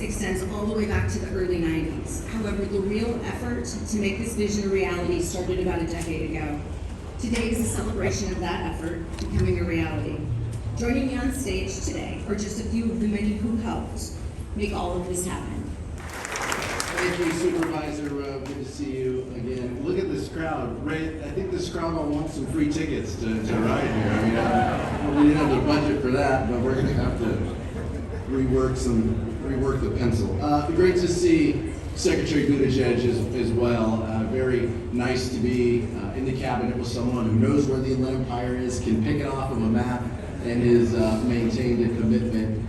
extends all the way back to the early 90s. However, the real effort to make this vision a reality started about a decade ago. Today is a celebration of that effort becoming a reality. Joining me on stage today are just a few of the many who helped make all of this happen. Thank you, Supervisor. Good to see you again. Look at this crowd. Ray, I think this crowd all wants some free tickets to ride here. I mean, we didn't have the budget for that, but we're going to have to rework the pencil. Great to see Secretary Buttigieg as well. Very nice to be in the cabinet with someone who knows where the Inland Empire is, can pick it off of a map, and has maintained a commitment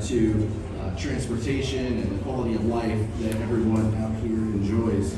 to transportation and the quality of life that everyone out here enjoys.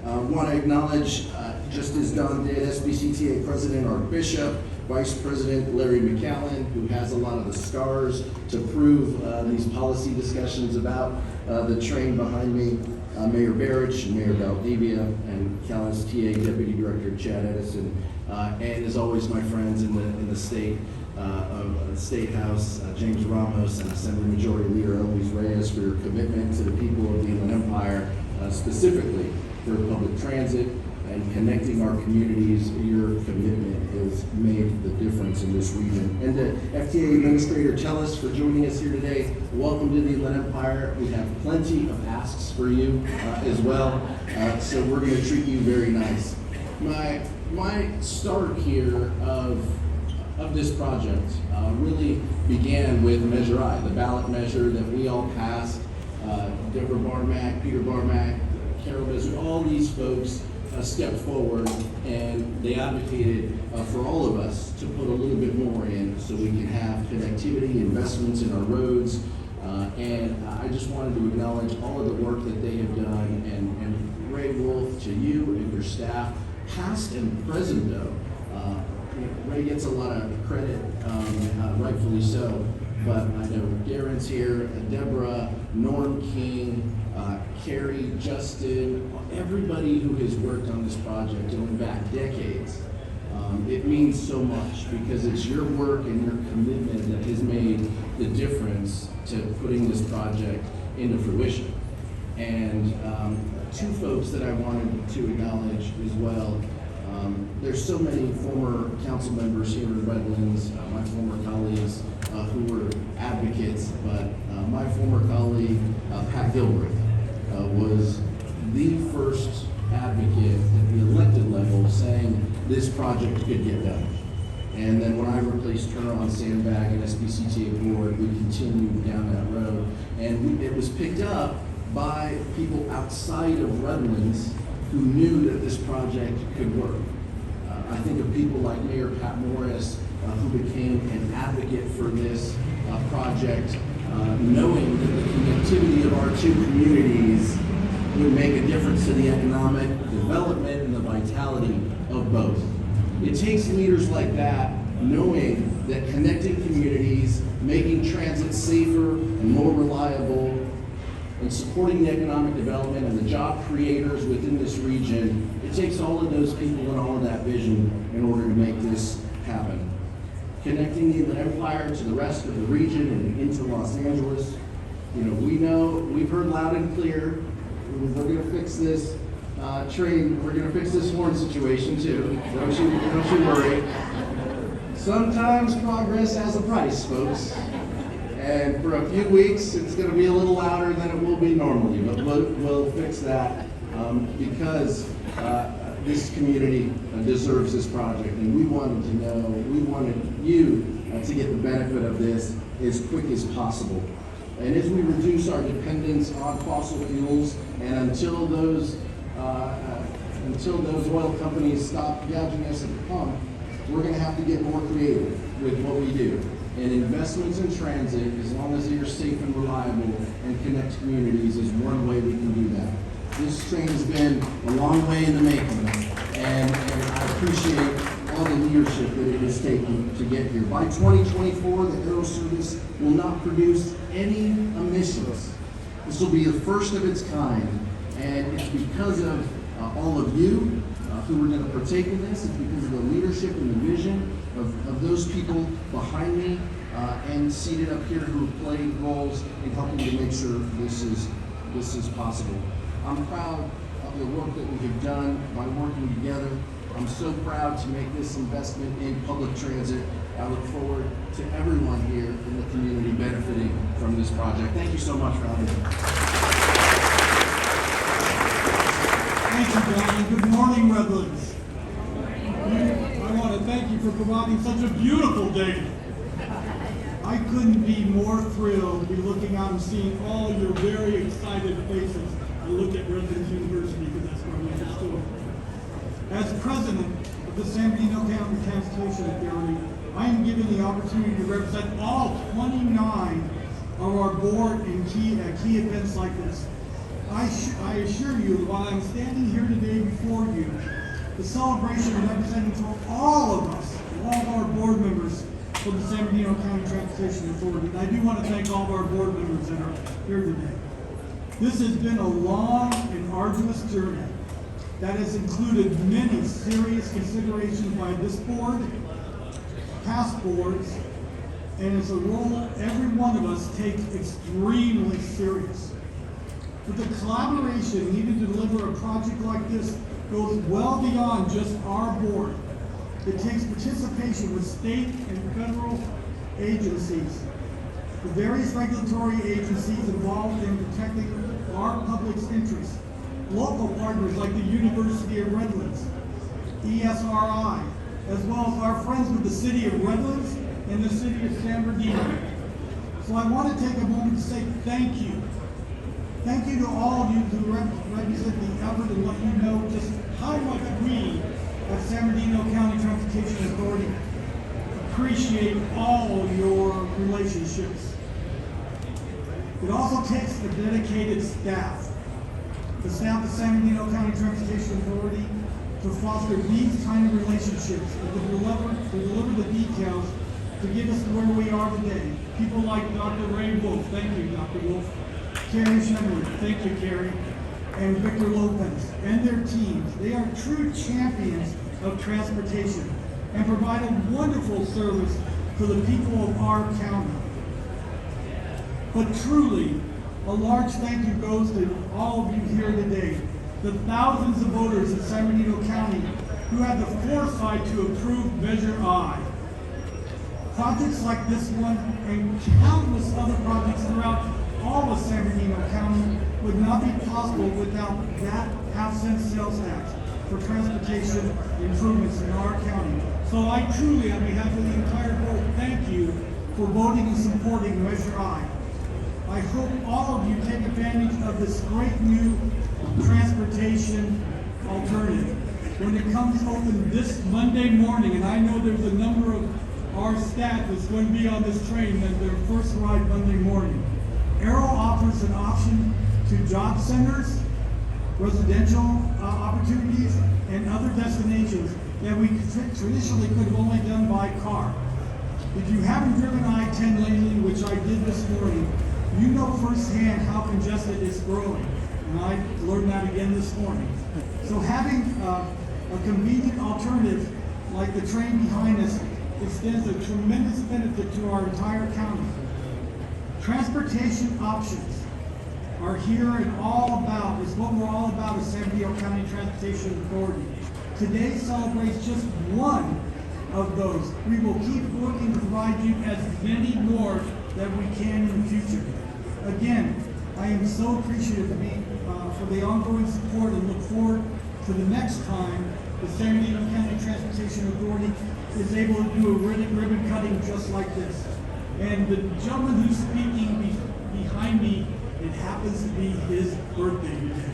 Want to acknowledge, just as Don did, SBCTA President Art Bishop, Vice President Larry McAllen, who has a lot of the scars to prove these policy discussions about the train behind me, Mayor Barrich and Mayor Valdivia, and Callan's TA Deputy Director Chad Edison, and as always my friends in the state of the State House, James Ramos and Assembly Majority Leader Eloise Reyes, for your commitment to the people of the Inland Empire, specifically for public transit and connecting our communities. Your commitment has made the difference in this region. And the FTA Administrator Tellis, for joining us here today. Welcome to the Inland Empire. We have plenty of asks for you as well, so we're going to treat you very nice. My start here of this project really began with Measure I, the ballot measure that we all passed. Deborah Barmack, Peter Barmack, Carol Bezer, all these folks stepped forward and they advocated for all of us to put a little bit more in so we can have connectivity, investments in our roads, and I just wanted to acknowledge all of the work that they have done, and Ray Wolf, to you and your staff, past and present though. Ray gets a lot of credit, rightfully so, but I know Darren's here, Deborah, Norm King, Carrie, Justin, everybody who has worked on this project going back decades. It means so much because it's your work and your commitment that has made the difference to putting this project into fruition. And two folks that I wanted to acknowledge as well. There's so many former council members here in Redlands, my former colleagues who were advocates, but my former colleague, Pat Gilbert, was the first advocate at the elected level saying this project could get done. And then when I replaced her on Sandbag and SBCTA board, we continued down that road. And it was picked up by people outside of Redlands who knew that this project could work. I think of people like Mayor Pat Morris, who became an advocate for this project, knowing that the connectivity of our two communities would make a difference to the economic development and the vitality of both. It takes leaders like that knowing that connecting communities, making transit safer and more reliable, and supporting the economic development and the job creators within this region, it takes all of those people and all of that vision in order to make this happen. Connecting the Inland Empire to the rest of the region and into Los Angeles, we've heard loud and clear, we're gonna fix this train, we're gonna fix this horn situation too, don't you worry. Sometimes progress has a price, folks. And for a few weeks, it's going to be a little louder than it will be normally, but we'll fix that because this community deserves this project, and we wanted you to get the benefit of this as quick as possible. And as we reduce our dependence on fossil fuels, and until those oil companies stop gouging us at the pump, we're going to have to get more creative with what we do. And investments in transit, as long as they are safe and reliable and connect communities, is one way we can do that. This train has been a long way in the making, and I appreciate all the leadership that it has taken to get here. By 2024, the Aero Service will not produce any emissions. This will be the first of its kind, and it's because of all of you who are going to partake in this. It's because of the leadership and the vision of those people behind me and seated up here who have played roles in helping to make sure this is possible. I'm proud of the work that we have done by working together. I'm so proud to make this investment in public transit. I look forward to everyone here in the community benefiting from this project. Thank you so much for having me. Thank you, Don. Good morning, Redlands. I want to thank you for providing such a beautiful day. I couldn't be more thrilled to be looking out and seeing all your very excited faces. I look at Redlands University because that's where we just do it. As president of the San Bernardino County Transportation Authority, I am given the opportunity to represent all 29 of our board in key events like this. I assure you that while I'm standing here today before you, the celebration is representing for all of us, all of our board members for the San Bernardino County Transportation Authority. And I do want to thank all of our board members that are here today. This has been a long and arduous journey that has included many serious considerations by this board, past boards, and it's a role every one of us takes extremely serious. But the collaboration needed to deliver a project like this goes well beyond just our board. It takes participation with state and federal agencies, the various regulatory agencies involved in protecting our public's interests, local partners like the University of Redlands, ESRI, as well as our friends with the City of Redlands and the City of San Bernardino. So I want to take a moment to say thank you. Thank you to all of you who represent the effort and let you know just how much we at San Bernardino County Transportation Authority appreciate all your relationships. It also takes a dedicated staff. The staff of San Bernardino County Transportation Authority to foster these kind of relationships and to deliver the details to get us to where we are today. People like Dr. Ray Wolf, thank you, Dr. Wolf. Carrie Shemley, thank you, Carrie. And Victor Lopez and their teams. They are true champions of transportation and provide a wonderful service for the people of our county. But truly, a large thank you goes to all of you here today, the thousands of voters in San Bernardino County who had the foresight to approve Measure I. Projects like this one and countless other projects throughout all of San Bernardino County would not be possible without that half-cent sales tax for transportation improvements in our county. So I truly, on behalf of the entire board, thank you for voting and supporting Measure I. I hope all of you take advantage of this great new transportation alternative when it comes open this Monday morning. And I know there's a number of our staff that's going to be on this train at their first ride Monday morning. Arrow offers an option to job centers, residential opportunities, and other destinations that we traditionally could have only done by car. If you haven't driven I-10 lately, which I did this morning, you know firsthand how congested it's growing. And I learned that again this morning. So having a convenient alternative like the train behind us extends a tremendous benefit to our entire county. Transportation options are here and all about, is what we're all about at San Bernardino County Transportation Authority. Today celebrates just one of those. We will keep working to provide you as many more that we can in the future. Again, I am so appreciative for the ongoing support and look forward to the next time the San Bernardino County Transportation Authority is able to do a ribbon cutting just like this. And the gentleman who's speaking behind me, it happens to be his birthday today.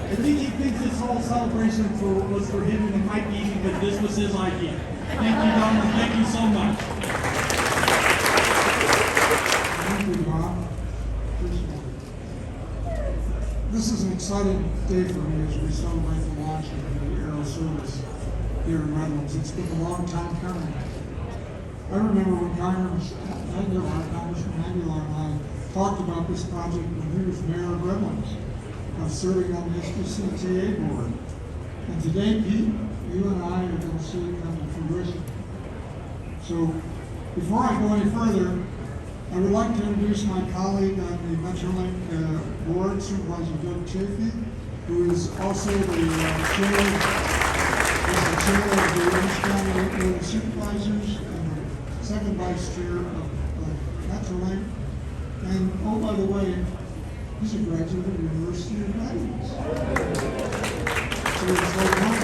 I think he thinks this whole celebration was for him, and it might be because this was his idea. Thank you, Donald. Thank you so much. Thank you, Bob. This is an exciting day for me as we celebrate the launch of the Aero service here in Redlands. It's been a long time coming. I remember when Congressman Aguilar and I talked about this project when he was mayor of Redlands, of serving on the SBCTA board. And today, Pete, you and I are going to see it come to fruition. So before I go any further, I would like to introduce my colleague on the Metrolink board, Supervisor Doug Chafee, who is also the chair of the Orange County Board of Supervisors and the second vice chair of Metrolink. And oh, by the way, he's a graduate of the University of Redlands. So it's like one.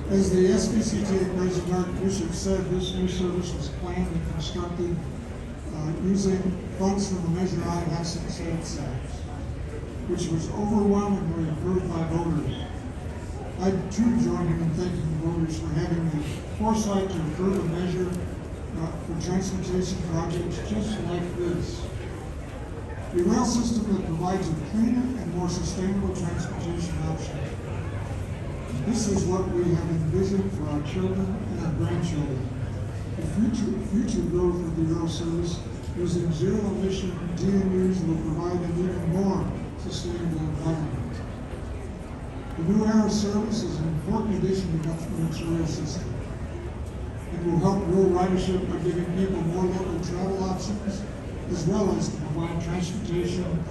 As the SBCTA President Mark Bishop said, this new service was planned and constructed using funds from the Measure I Asset Sales Act, which was overwhelmingly approved by voters. I too join him in thanking the voters for having the foresight to approve a measure for transportation projects just like this. A rail system that provides a cleaner and more sustainable transportation option. This is what we have envisioned for our children and our grandchildren. The future growth of the rail service using zero-emission DMUs will provide an even more sustainable environment. The new Aero service is an important addition to Metrolink's rail system. It will help grow ridership by giving people more local travel options, as well as to provide transportation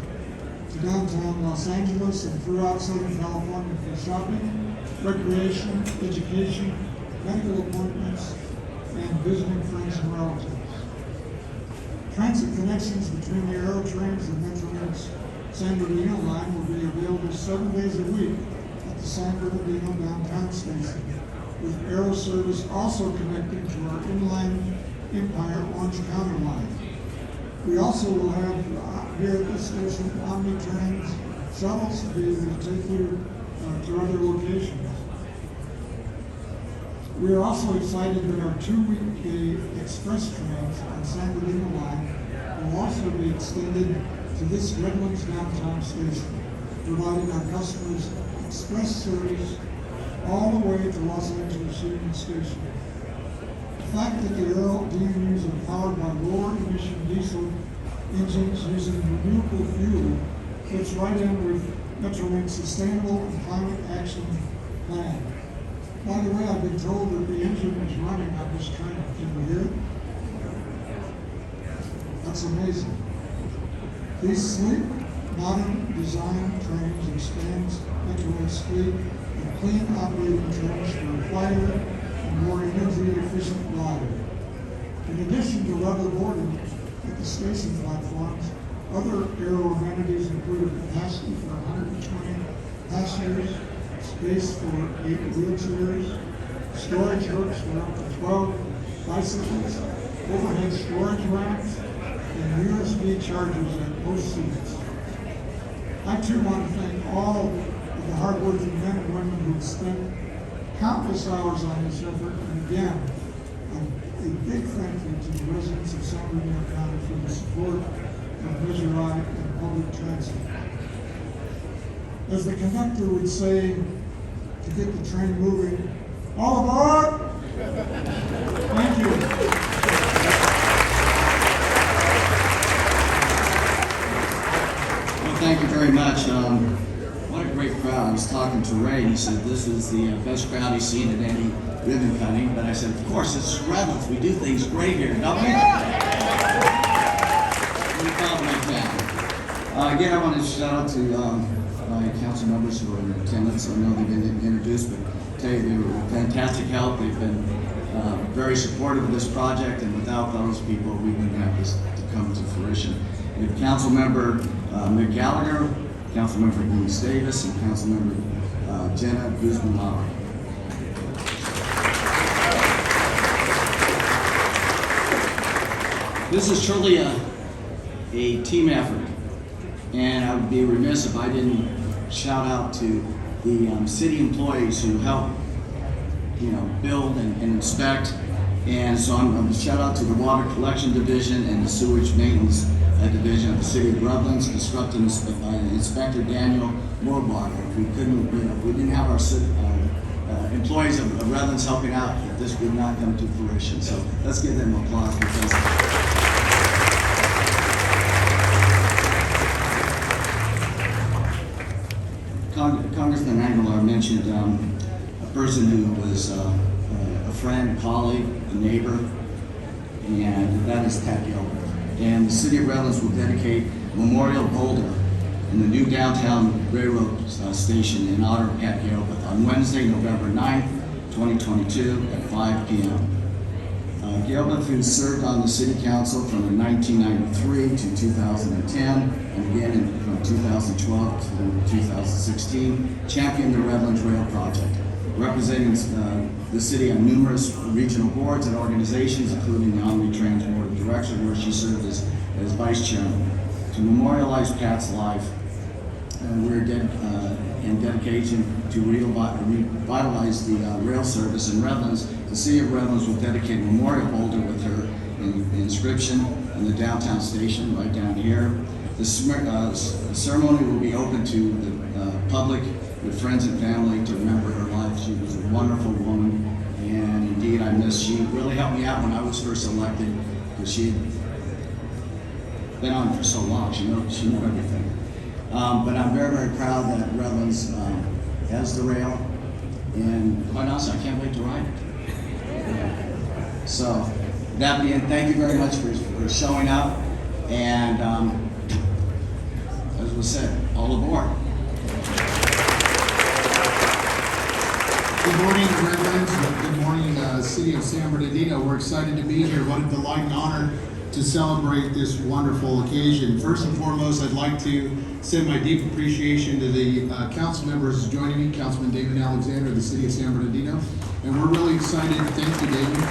to downtown Los Angeles and throughout Southern California for shopping, recreation, education, medical appointments, and visiting friends and relatives. Transit connections between the Aero trains and Metrolink's San Bernardino line will be available 7 days a week at the San Bernardino Downtown station, with Aero service also connecting to our inland Empire Orange County line. We also will have here at this station Omni-Trains shuttles to be able to take you to other locations. We are also excited that our 2-weekday express trains on San Bernardino line will also be extended to this Redlands Downtown station, providing our customers express service all the way to Los Angeles Union Station. The fact that the Aero DMUs are powered by lower emission diesel engines using renewable fuel fits right in with Metrolink's sustainable and climate action plan. By the way, I've been told that the engine is running on this train. Can you hear it? That's amazing. These sleek, modern design trains expands Metrolink's fleet of clean operating trains for a quieter and more energy efficient rider. In addition to level boarding at the station platforms, other Aero amenities include a capacity for 120 passengers, space for 8 wheelchairs, storage hooks for up to 12 bicycles, overhead storage racks, and USB chargers at both seats. I too want to thank all of the hardworking men and women who have spent countless hours on this effort, and again, a big thank you to the residents of San Bernardino County for the support of Measure I and public transit. As the conductor would say, to get the train moving, all aboard! Thank you. Well, thank you very much. What a great crowd. I was talking to Ray, he said this is the best crowd he's seen at any ribbon cutting, but I said, of course, it's Redlands. We do things great here, don't we? We compliment that. Again, I want to shout out to my council members who are in attendance. I know they've been introduced, but I tell you, they were fantastic help. They've been very supportive of this project, and without those people, we wouldn't have this to come to fruition. We have Council Member Mick Gallagher, Council Member Denise Davis, and Council Member Jenna Guzman-Lowry. This is truly a team effort, and I would be remiss if I didn't shout out to the city employees who help, build and inspect. And so I'm going to shout out to the Water Collection Division and the Sewage Maintenance Division of the City of Redlands, Constructing Inspector Daniel Morbar. If we couldn't, if we didn't have our employees of Redlands helping out, this would not come to fruition. So let's give them applause because Congressman Aguilar mentioned a person who was a friend, a colleague, a neighbor, and that is Pat Gilbert. And the City of Redlands will dedicate a memorial boulder in the new downtown railroad station in honor of Pat Gilbert on Wednesday, November 9th, 2022 at 5 p.m. Gilbert, who served on the City Council from 1993 to 2010, and again from 2012 to 2016, championed the Redlands Rail Project, representing the city on numerous regional boards and organizations, including the Omnitrans Board of Directors, where she served as vice chairman. To memorialize Pat's life, we're in dedication to revitalize the rail service in Redlands. The City of Redlands will dedicate a memorial boulder with her inscription in the downtown station right down here. The ceremony will be open to the public with friends and family to remember her life. She was a wonderful woman, and indeed she really helped me out when I was first elected, because she had been on for so long. She knew everything. But I'm very, very proud that Redlands has the rail, and quite honestly, I can't wait to ride it. So, that being, thank you very much for showing up, and as was said, all aboard. Good morning, Redlands. Good morning, City of San Bernardino. We're excited to be here. What a delight and honor to celebrate this wonderful occasion. First and foremost, I'd like to send my deep appreciation to the council members joining me, Councilman David Alexander of the City of San Bernardino. And we're really excited. Thank you, David.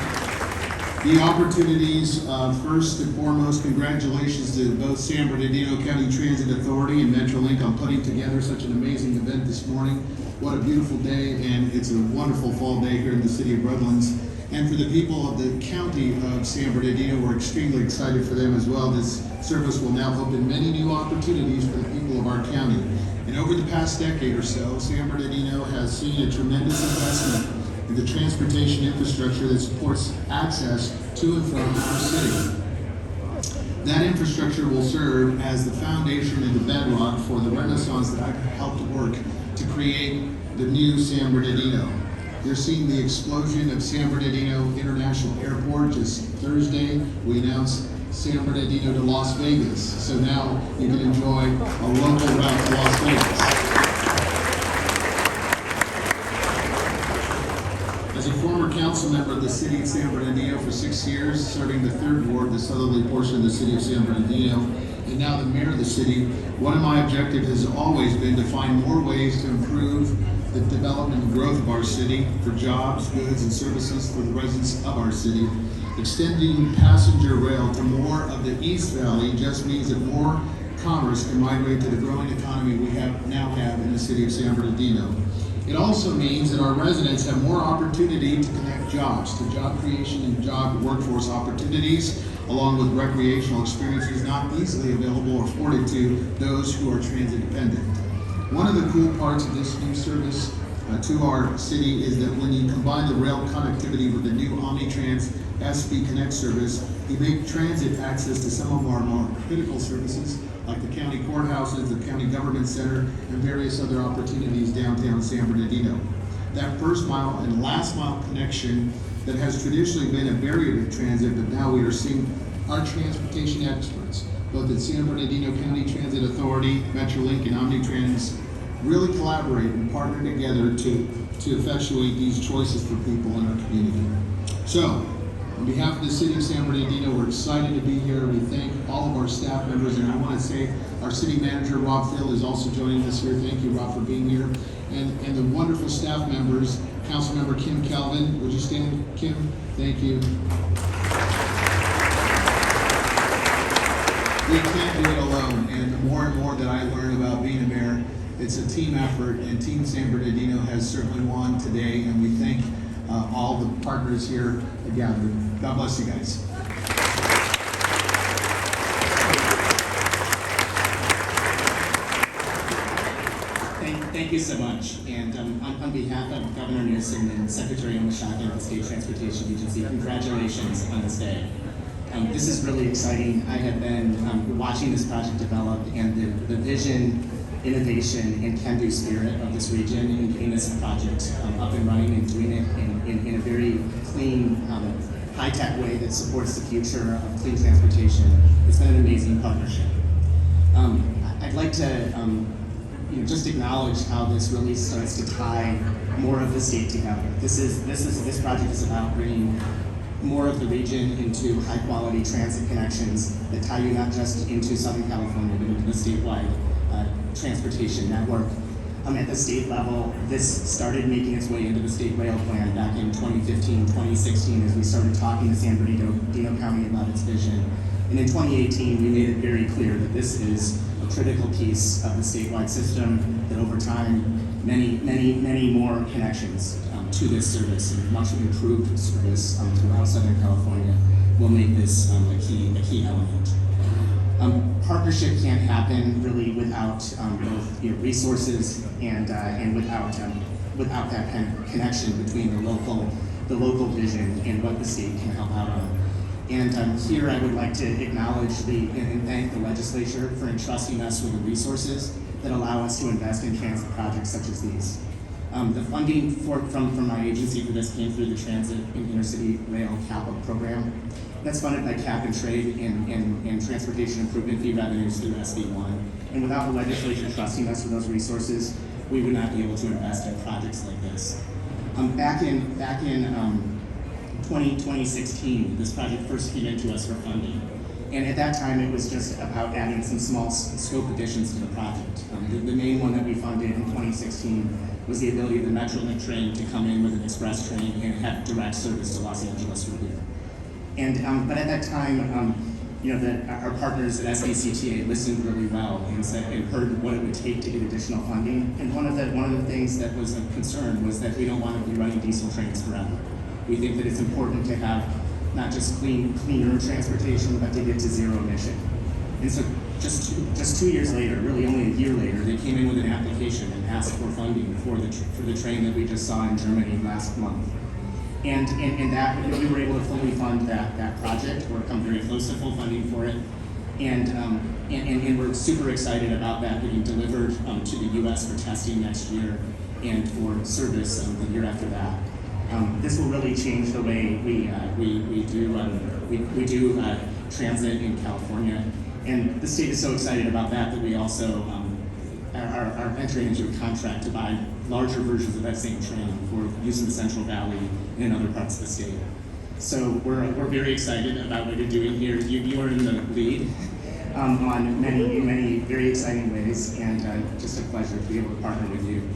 The opportunities, first and foremost, congratulations to both San Bernardino County Transit Authority and Metrolink on putting together such an amazing event this morning. What a beautiful day, and it's a wonderful fall day here in the City of Redlands. And for the people of the county of San Bernardino, we're extremely excited for them as well. This service will now open many new opportunities for the people of our county. And over the past decade or so, San Bernardino has seen a tremendous investment in the transportation infrastructure that supports access to and from our city. That infrastructure will serve as the foundation and the bedrock for the renaissance that I've helped work to create the new San Bernardino. You're seeing the explosion of San Bernardino International Airport. Just Thursday, we announced San Bernardino to Las Vegas. So now you can enjoy a local route to Las Vegas. As a former council member of the City of San Bernardino for 6 years, serving the 3rd Ward, the southerly portion of the City of San Bernardino, and now the mayor of the city, one of my objectives has always been to find more ways to improve the development and growth of our city for jobs, goods, and services for the residents of our city. Extending passenger rail to more of the East Valley just means that more commerce can migrate to the growing economy we now have in the City of San Bernardino. It also means that our residents have more opportunity to connect jobs to job creation and job workforce opportunities, along with recreational experiences not easily available or afforded to those who are transit dependent. One of the cool parts of this new service to our city is that when you combine the rail connectivity with the new Omnitrans SV Connect service, you make transit access to some of our more critical services, like the county courthouses, the county government center, and various other opportunities downtown San Bernardino. That first mile and last mile connection that has traditionally been a barrier to transit, but now we are seeing our transportation experts, both at San Bernardino County Transit Authority, Metrolink, and Omnitrans, really collaborate and partner together to effectuate these choices for people in our community. So, on behalf of the City of San Bernardino, we're excited to be here. We thank all of our staff members, and I want to say our city manager, Rob Phil, is also joining us here. Thank you, Rob, for being here. And the wonderful staff members, Councilmember Kim Calvin. Would you stand, Kim? Thank you. We can't do it alone, and the more and more that I learn about being a mayor, it's a team effort, and Team San Bernardino has certainly won today, and we thank all the partners here again. God bless you guys. Thank you so much. And on behalf of Governor Newsom and Secretary Omashaka of the State Transportation Agency, congratulations on this day. This is really exciting. I have been watching this project develop, and the vision innovation and can-do spirit of this region in getting this project up and running and doing it in a very clean, high-tech way that supports the future of clean transportation. It's been an amazing partnership. I'd like to just acknowledge how this really starts to tie more of the state together. This project is about bringing more of the region into high-quality transit connections that tie you not just into Southern California, but into the statewide transportation network. At the state level, this started making its way into the state rail plan back in 2015, 2016, as we started talking to San Bernardino County about its vision. And in 2018, we made it very clear that this is a critical piece of the statewide system, that over time, many more connections to this service and much improved service throughout Southern California will make this a key element. Partnership can't happen really without both resources and without that kind of connection between the local vision and what the state can help out on. And here I would like to acknowledge and thank the legislature for entrusting us with the resources that allow us to invest in transit projects such as these. The funding from my agency for this came through the Transit and Intercity Rail Capital Program. That's funded by cap and trade and transportation improvement fee revenues through SB1. And without the legislature trusting us with those resources, we would not be able to invest in projects like this. Back in 2016, this project first came into us for funding. And at that time, it was just about adding some small scope additions to the project. The main one that we funded in 2016 was the ability of the Metrolink train to come in with an express train and have direct service to Los Angeles from here. And but at that time, our partners at SBCTA listened really well and heard what it would take to get additional funding. And one of the things that was of concern was that we don't want to be running diesel trains forever. We think that it's important to have not just cleaner transportation, but to get to zero emission. And so just 2 years later, really only a year later, they came in with an application and asked for funding for the train that we just saw in Germany last month. And that we were able to fully fund that project, or come very close to full funding for it. And we're super excited about that getting delivered to the U.S. for testing next year and for service the year after that. This will really change the way we do transit in California, and the state is so excited about that we also are entering into a contract to buy larger versions of that same train for use in the Central Valley and in other parts of the state. So we're very excited about what you're doing here. You are in the lead on many very exciting ways, and just a pleasure to be able to partner with you.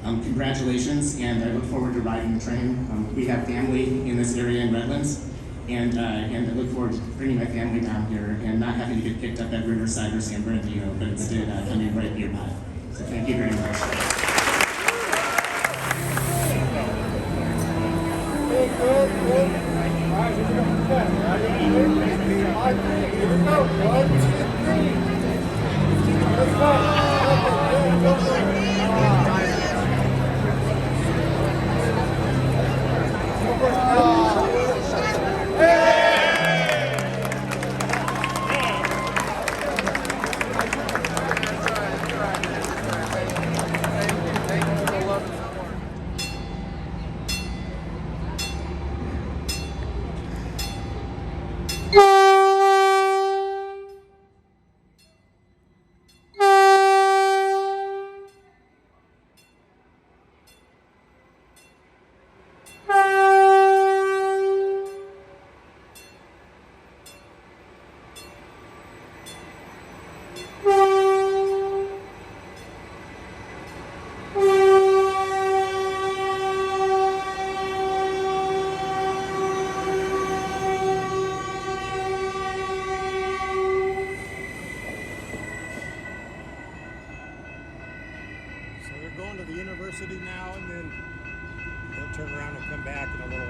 Congratulations, and I look forward to riding the train. We have family in this area in Redlands, and I look forward to bringing my family down here and not having to get picked up at Riverside or San Bernardino, but instead coming right nearby. So thank you very much. Now, and then they'll turn around and come back in a little